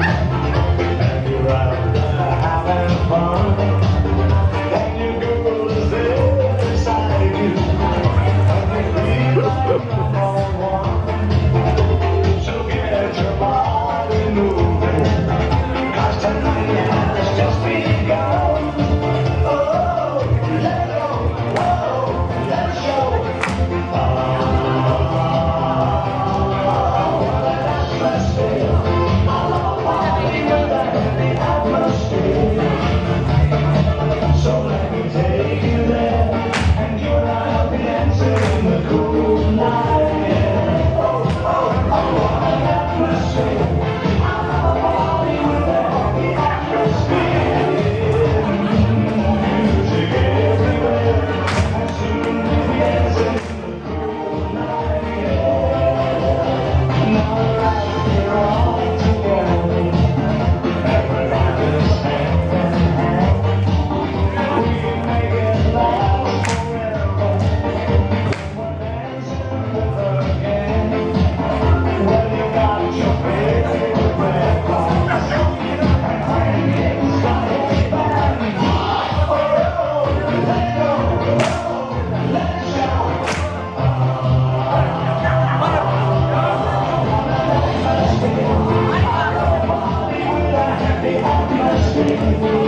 And you're out there having fun. And your girl is there beside you. And you feel like number one. So get your body moving. 'Cause tonight has just begun. Oh, let go, whoa, let it show. So let me take you there, and you and I'll be dancing in the cool night air. Oh, oh, oh, what an atmosphere. I love a party with a happy atmosphere. Music everywhere, and soon we'll be dancing in the cool night air. Now right here all together, everybody's hand in hand. We can make it last forever. We're dancing again. Well, you got your favorite breakfast, and pancakes got a band. Oh, let go, oh, let it show. Party with a happy atmosphere.